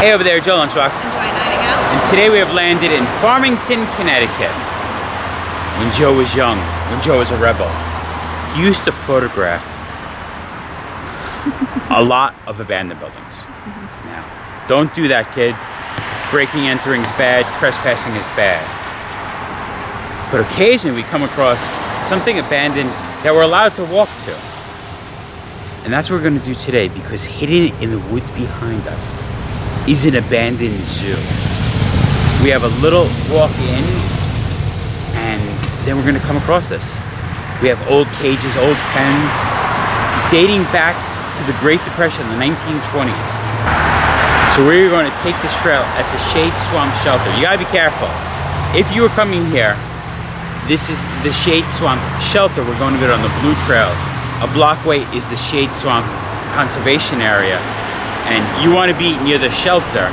Hey over there, Joe Lunchbox. Enjoy nighting out. And today we have landed in Farmington, Connecticut. When Joe was young, when Joe was a rebel, he used to photograph a lot of abandoned buildings. Now, don't do that, kids. Breaking, entering is bad, trespassing is bad. But occasionally we come across something abandoned that we're allowed to walk to. And that's what we're going to do today, because hidden in the woods behind us is an abandoned zoo. We have a little walk in, and then we're going to come across this. We have old cages, old pens, dating back to the Great Depression in the 1920s. So we're going to take this trail at the Shade Swamp Shelter. You gotta be careful. If you were coming here, this is the Shade Swamp Shelter. We're going to go on the Blue Trail. A block away is the Shade Swamp Conservation Area. And you want to be near the shelter.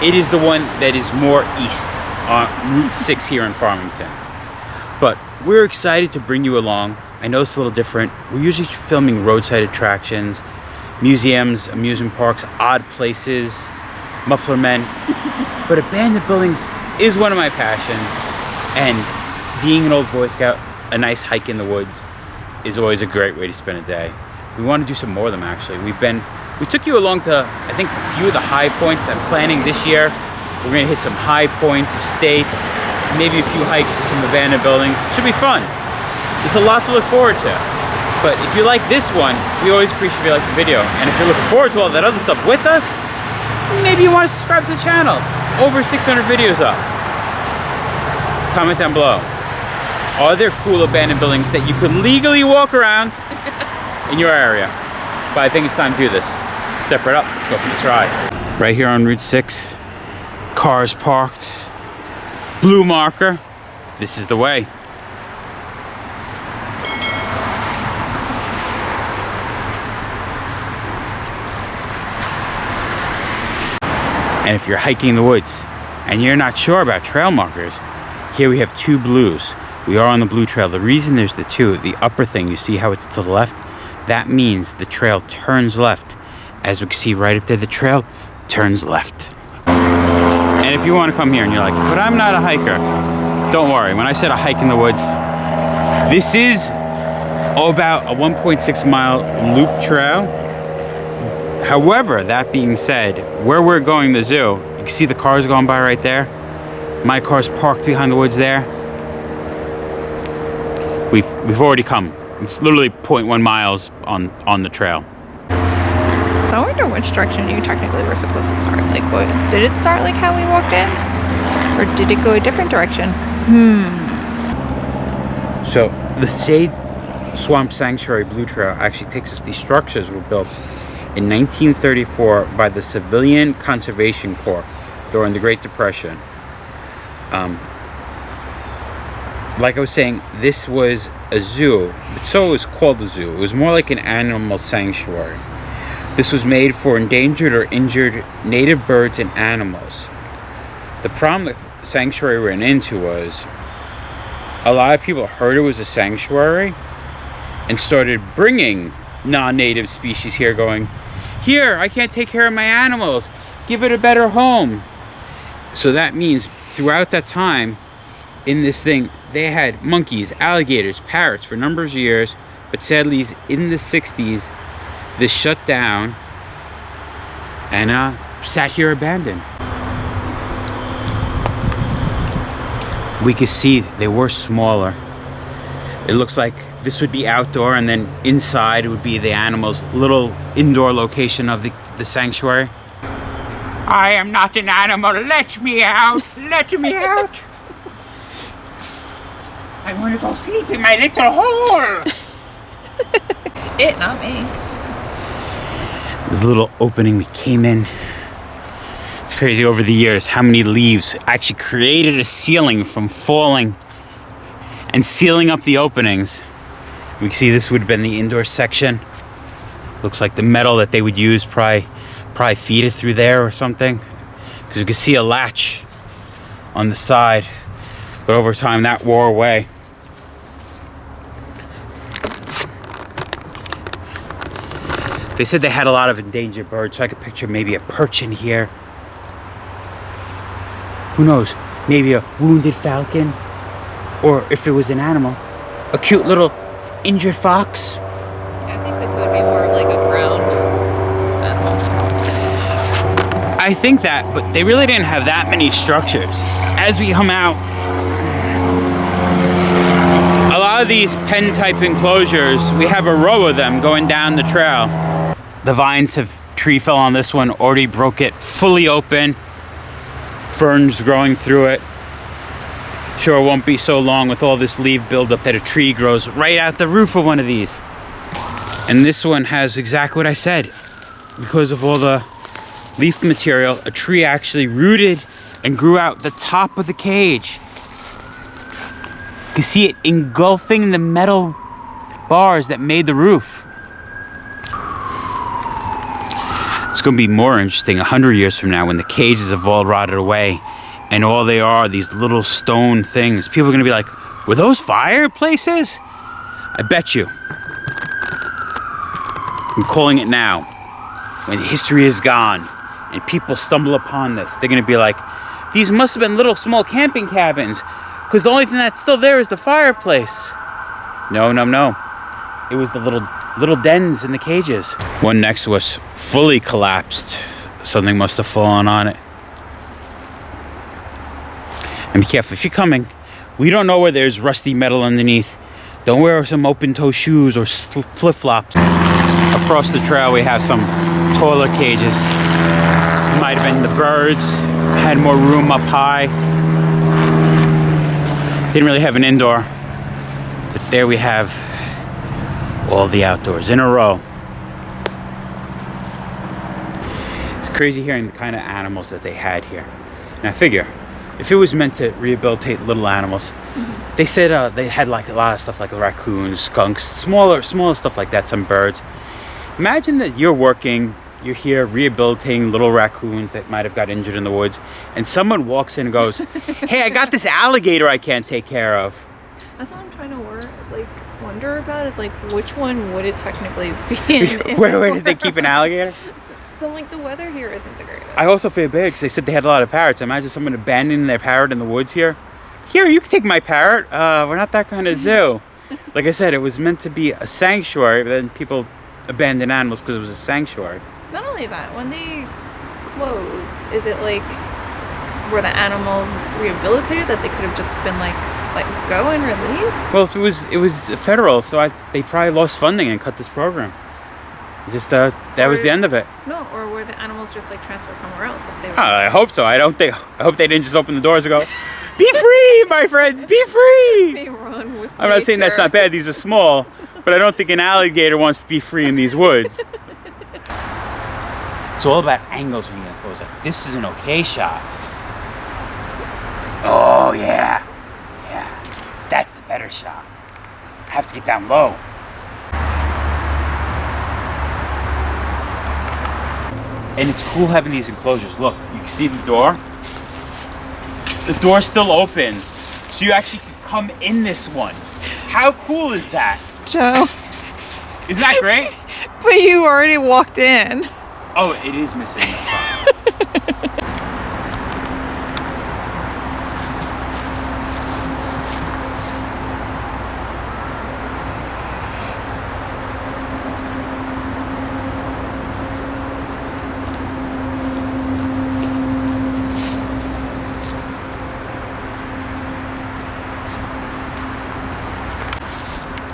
It is the one that is more east on Route 6 here in Farmington. But we're excited to bring you along. I know it's a little different. We're usually filming roadside attractions, museums, amusement parks, odd places, muffler men. But abandoned buildings is one of my passions. And being an old Boy Scout, a nice hike in the woods is always a great way to spend a day. We want to do some more of them, actually. We took you along to, I think, a few of the high points. I'm planning this year. We're going to hit some high points of states, maybe a few hikes to some abandoned buildings. It should be fun. There's a lot to look forward to. But if you like this one, we always appreciate if you like the video. And if you're looking forward to all that other stuff with us, maybe you want to subscribe to the channel. Over 600 videos up. Comment down below. Are there cool abandoned buildings that you could legally walk around in your area? But I think it's time to do this. Step right up, let's go for this ride. Right here on Route 6, cars parked, blue marker. This is the way. And if you're hiking in the woods and you're not sure about trail markers, here we have two blues. We are on the Blue Trail. The reason there's the two, the upper thing, you see how it's to the left? That means the trail turns left. As we can see right up there, the trail turns left. And if you want to come here and you're like, but I'm not a hiker, don't worry. When I said a hike in the woods, this is about a 1.6 mile loop trail. However, that being said, where we're going, the zoo, you can see the cars going by right there. My car's parked behind the woods there. We've already come. It's literally 0.1 miles on the trail. So I wonder which direction you technically were supposed to start. Like, what did it start like how we walked in? Or did it go a different direction? So the Shade Swamp Sanctuary Blue Trail actually takes us, these structures were built in 1934 by the Civilian Conservation Corps during the Great Depression. Like I was saying, this was a zoo, but so it was called a zoo. It was more like an animal sanctuary. This was made for endangered or injured native birds and animals. The problem the sanctuary ran into was a lot of people heard it was a sanctuary and started bringing non-native species here, going, here, I can't take care of my animals. Give it a better home. So that means throughout that time, in this thing, they had monkeys, alligators, parrots for a number of years, but sadly, in the 60s, this shut down and sat here abandoned. We could see they were smaller. It looks like this would be outdoor, and then inside would be the animals' little indoor location of the sanctuary. I am not an animal. Let me out. Let me out. I want to go sleep in my little hole. It, not me. This little opening we came in. It's crazy over the years how many leaves actually created a ceiling from falling and sealing up the openings. We can see this would have been the indoor section. Looks like the metal that they would use probably feed it through there or something. Because you can see a latch on the side. But over time that wore away. They said they had a lot of endangered birds, so I could picture maybe a perch in here. Who knows? Maybe a wounded falcon, or if it was an animal, a cute little injured fox. I think this would be more of like a ground animal. I think that, but they really didn't have that many structures. As we come out, a lot of these pen type enclosures, we have a row of them going down the trail. The vines tree fell on this one, already broke it fully open. Ferns growing through it. Sure, it won't be so long with all this leaf buildup that a tree grows right out the roof of one of these. And this one has exactly what I said. Because of all the leaf material, a tree actually rooted and grew out the top of the cage. You can see it engulfing the metal bars that made the roof. It's going to be more interesting 100 years from now when the cages have all rotted away and all they are these little stone things. People are going to be like, were those fireplaces? I bet you. I'm calling it now. When history is gone and people stumble upon this, they're going to be like, these must have been little small camping cabins because the only thing that's still there is the fireplace. No. It was the little dens in the cages. One next to us fully collapsed. Something must have fallen on it. And be careful if you're coming. We don't know where there's rusty metal underneath. Don't wear some open-toe shoes or flip-flops. Across the trail we have some taller cages. It might have been the birds. Had more room up high. Didn't really have an indoor. But there we have all the outdoors in a row. It's crazy hearing the kind of animals that they had here. And I figure, if it was meant to rehabilitate little animals, they said they had like a lot of stuff like raccoons, skunks, smaller stuff like that, some birds. Imagine that you're here rehabilitating little raccoons that might have got injured in the woods, and someone walks in and goes, hey, I got this alligator I can't take care of. That's what I'm trying to wonder about is like which one would it technically be in? Where did they keep an alligator? So like the weather here isn't the greatest. I also feel bad because they said they had a lot of parrots. Imagine someone abandoning their parrot in the woods here. Here, you can take my parrot. We're not that kind of zoo. Like I said, it was meant to be a sanctuary, but then people abandoned animals because it was a sanctuary. Not only that, when they closed, is it like were the animals rehabilitated that they could have just been like go and release? Well, if it was federal, so they probably lost funding and cut this program. Just that was the end of it. No, or were the animals just like transferred somewhere else if they were? I hope so. I hope they didn't just open the doors and go, be free, my friends, be free. They run with I'm not saying that's not bad. These are small, but I don't think an alligator wants to be free in these woods. It's all about angles when you get photos. Like, this is an okay shot. Oh yeah, that's the better shot. I have to get down low. And it's cool having these enclosures. Look, you can see the door. The door still opens, so you actually can come in this one. How cool is that? Joe. Isn't that great? But you already walked in. Oh, it is missing the front.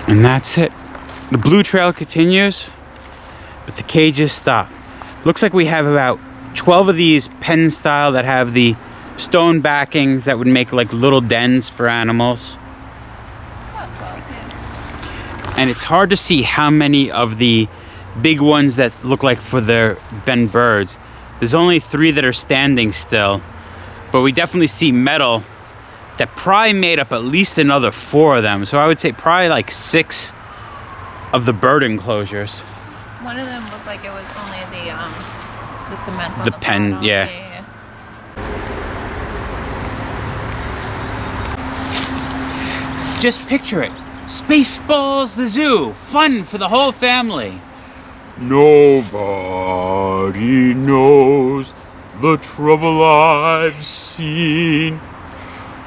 And that's it. The blue trail continues, but the cages stop. Looks like we have about 12 of these pen style that have the stone backings that would make like little dens for animals. And it's hard to see how many of the big ones that look like for their bent birds. There's only 3 that are standing still, but we definitely see metal that probably made up at least another 4 of them. So I would say probably like 6 of the bird enclosures. One of them looked like it was only the cement on the pen, bottom. yeah. Just picture it. Spaceballs the zoo. Fun for the whole family. Nobody knows the trouble I've seen.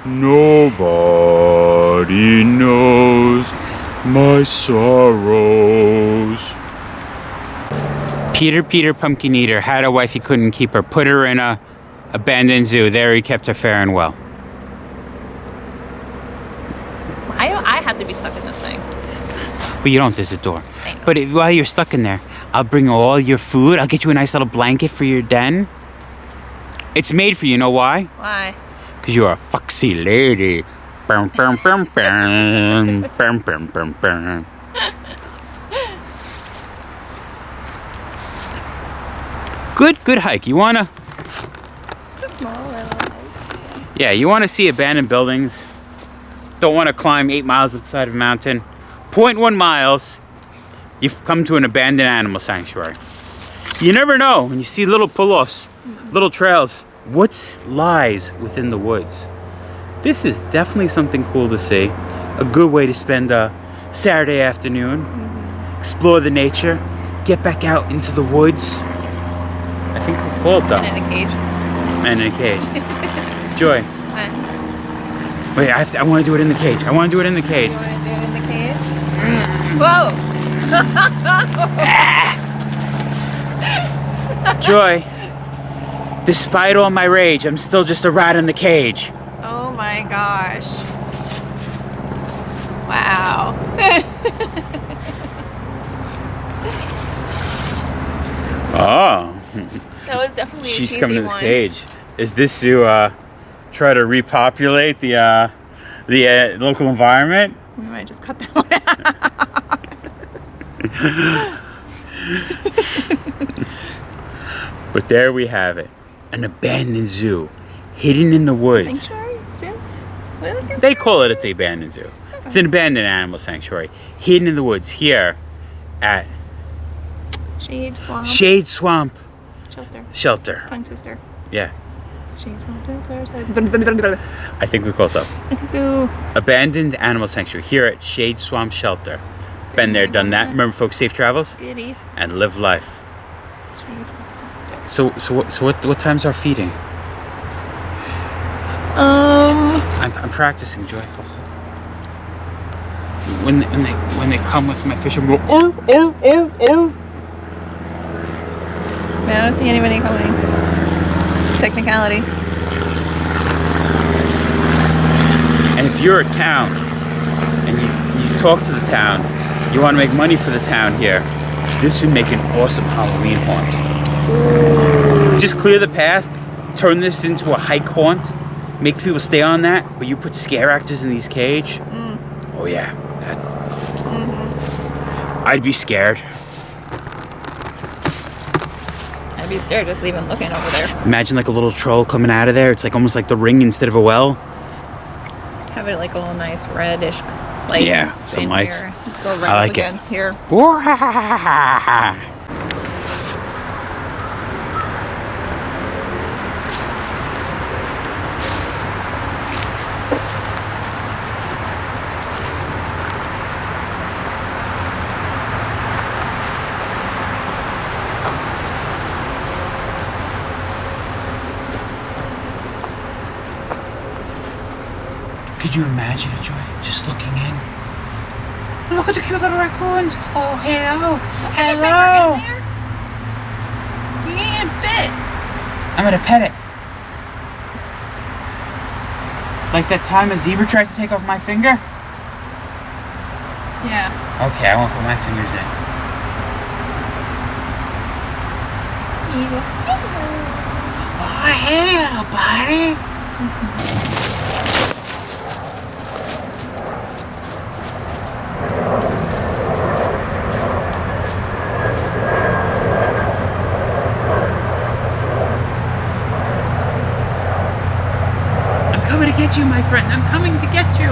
Nobody knows my sorrows. Peter, Peter, pumpkin eater, had a wife he couldn't keep her. Put her in a abandoned zoo. There he kept her fair and well. I have to be stuck in this thing. But you don't, there's a door. But while you're stuck in there, I'll bring all your food. I'll get you a nice little blanket for your den. It's made for you, know why? Why? Because you're a foxy lady. Bum, bum, bum, bum. Bum, bum, bum, bum. Good hike. You wanna? It's a small little hike. Yeah, you wanna see abandoned buildings. Don't wanna climb 8 miles up the side of a mountain. 0.1 miles, you've come to an abandoned animal sanctuary. You never know when you see little pull-offs, little trails, what lies within the woods. This is definitely something cool to see. A good way to spend a Saturday afternoon. Explore the nature. Get back out into the woods. I think we're cold though. And in a cage. And in a cage. Joy. What? Wait, I want to do it in the cage. I want to do it in the cage. You want to do it in the cage? Whoa! Joy, despite all my rage, I'm still just a rat in the cage. Oh my gosh. Wow. Oh. That was definitely a She's cheesy coming to this one. cage. Is this to try to repopulate the local environment? We might just cut that one out. But there we have it. An abandoned zoo. Hidden in the woods. Sanctuary? Zoo? They call it the abandoned zoo. Okay. It's an abandoned animal sanctuary. Hidden in the woods here at Shade Swamp. Shade Swamp Shelter. Shelter. Tongue twister. Yeah. Shade Swamp Shelter. I think we called it up. I think so. Abandoned animal sanctuary here at Shade Swamp Shelter. Been there, done that. Remember, folks, safe travels Good eats. and live life. Shade Swamp Shelter. So what time's our feeding? I'm practicing, Joy. When they come with my fish, I'm going oh. I don't see anybody coming. Technicality. And if you're a town and you talk to the town, you want to make money for the town here, this would make an awesome Halloween haunt. Just clear the path, turn this into a hike haunt, make people stay on that, but you put scare actors in these cage. Oh yeah, that. I'd be scared. I'd be scared just even looking over there. Imagine like a little troll coming out of there. It's like almost like the Ring instead of a well. Have it like all nice reddish lights. Yeah, some in lights. Here. Go right I like up it. against here. Could you imagine it, Joy? Just looking in. Look at the cute little raccoons. Oh, hello. Hello. You're gonna get bit. I'm gonna pet it. Like that time a zebra tried to take off my finger? Yeah. Okay, I won't put my fingers in. Oh, hey, little buddy. I'm coming to get you, my friend. I'm coming to get you.